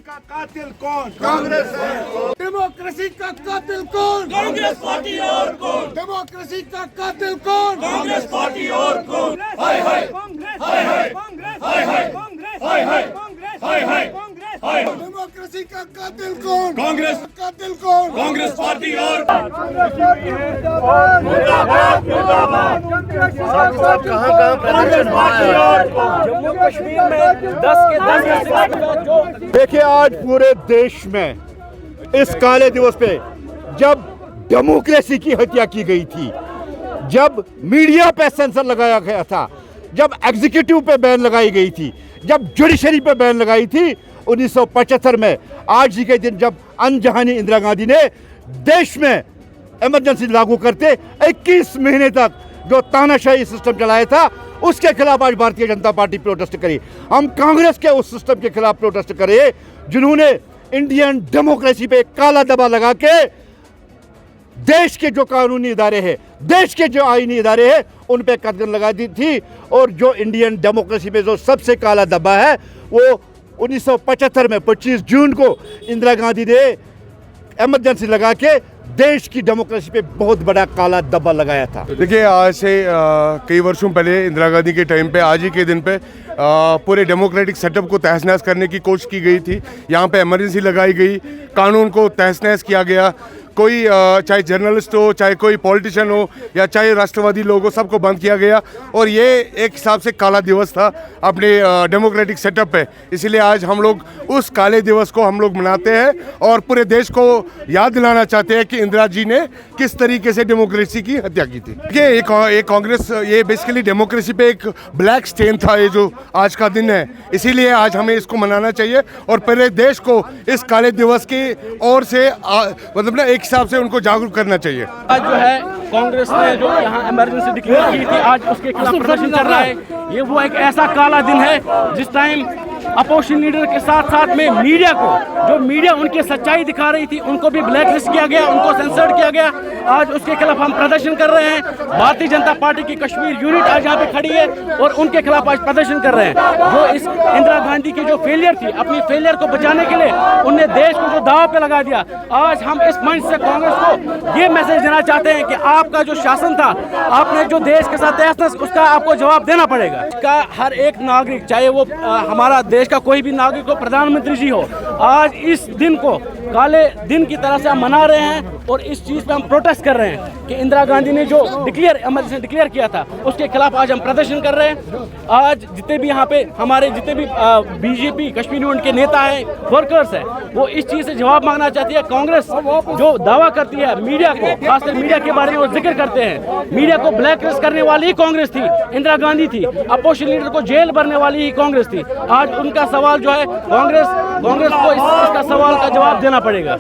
का कातिल कौन? कांग्रेस है। डेमोक्रेसी का कातिल कौन? कांग्रेस पार्टी और कौन? डेमोक्रेसी का कातिल कौन? कांग्रेस पार्टी और कौन? हाय हाय हाय हाय हाय हाय हाय हाय हाय हाय हाय। डेमोक्रेसी का कातिल कौन? कांग्रेस कातिल कौन? कांग्रेस पार्टी और जम्मू कश्मीर में 10 के 10 जो देखिए, आज पूरे देश में इस काले दिवस पे जब डेमोक्रेसी की हत्या की गई थी, जब मीडिया पे सेंसर लगाया गया था, जब एग्जीक्यूटिव पे बैन लगाई गई थी, जब जुडिशरी पे बैन लगाई थी 1975 में, आज ही के दिन जब अनजहानी इंदिरा गांधी ने देश में इमरजेंसी लागू करते 21 महीने तक जो तानाशाही सिस्टम चलाया था, उसके खिलाफ आज भारतीय जनता पार्टी प्रोटेस्ट करी। हम कांग्रेस के उस सिस्टम के खिलाफ प्रोटेस्ट करे जिन्होंने इंडियन डेमोक्रेसी पे काला दबा लगा के देश के जो कानूनी इदारे हैं, देश के जो आईनी इदारे हैं, उन पे कदम लगा दी थी। और जो इंडियन डेमोक्रेसी पे जो सबसे काला दबा है, वो 1975 में 25 जून को इंदिरा गांधी ने इमरजेंसी लगा के देश की डेमोक्रेसी पे बहुत बड़ा काला दबा लगाया था। देखिए, आज से कई वर्षों पहले इंदिरा गांधी के टाइम पे, आज ही के दिन पे पूरे डेमोक्रेटिक सेटअप को तहस नहस करने की कोशिश की गई थी। यहाँ पे इमरजेंसी लगाई गई, कानून को तहस नहस किया गया। कोई चाहे जर्नलिस्ट हो, चाहे कोई पॉलिटिशियन हो, या चाहे राष्ट्रवादी लोग हो, सबको बंद किया गया। और ये एक हिसाब से काला दिवस था अपने डेमोक्रेटिक सेटअप पे। इसलिए आज हम लोग उस काले दिवस को हम लोग मनाते हैं और पूरे देश को याद दिलाना चाहते हैं कि इंदिरा जी ने किस तरीके से डेमोक्रेसी की हत्या की थी। ये कांग्रेस, ये बेसिकली डेमोक्रेसी पे एक ब्लैक स्टेन था, ये जो आज का दिन है। इसीलिए आज हमें इसको मनाना चाहिए और पूरे देश को इस काले दिवस की ओर से मतलब ना एक हिसाब से उनको जागरूक करना चाहिए। आज जो है कांग्रेस ने जो यहाँ इमरजेंसी डिक्लेयर की थी, आज उसके खिलाफ प्रदर्शन कर रहा है। ये वो एक ऐसा काला दिन है जिस टाइम अपोजिशन लीडर के साथ साथ में मीडिया को, जो मीडिया उनकी सच्चाई दिखा रही थी, उनको भी ब्लैकलिस्ट किया गया, उनको सेंसर्ड किया गया। आज उसके खिलाफ हम प्रदर्शन कर रहे हैं। भारतीय जनता पार्टी की कश्मीर यूनिट आज यहाँ पे खड़ी है और उनके खिलाफ आज प्रदर्शन कर रहे हैं। जो इस इंदिरा गांधी की जो फेलियर थी, अपनी फेलियर को बचाने के लिए उनने देश को जो दाव पे लगा दिया। आज हम इस मंच से कांग्रेस को ये मैसेज देना चाहते हैं कि आपका जो शासन था, आपने जो देश के साथ तहस, उसका आपको जवाब देना पड़ेगा। का हर एक नागरिक, चाहे वो हमारा देश का कोई भी नागरिक हो, प्रधानमंत्री जी हो, आज इस दिन को काले दिन की तरह से हम मना रहे हैं और इस चीज़ पे हम प्रोटेस्ट कर रहे हैं कि इंदिरा गांधी ने जो इमरजेंसी डिक्लेयर किया था, उसके खिलाफ आज हम प्रदर्शन कर रहे हैं। आज जितने भी यहाँ पे हमारे जितने भी बीजेपी कश्मीर यूनिट के नेता हैं, वर्कर्स हैं, वो इस चीज़ से जवाब मांगना चाहती है। कांग्रेस जो दावा करती है मीडिया को, खासकर मीडिया के बारे में वो जिक्र करते हैं, मीडिया को ब्लैकलिस्ट करने वाली ही कांग्रेस थी, इंदिरा गांधी थी। अपोजिशन लीडर को जेल भरने वाली ही कांग्रेस थी। आज उनका सवाल जो है, कांग्रेस को इसका सवाल का जवाब देना पड़ेगा।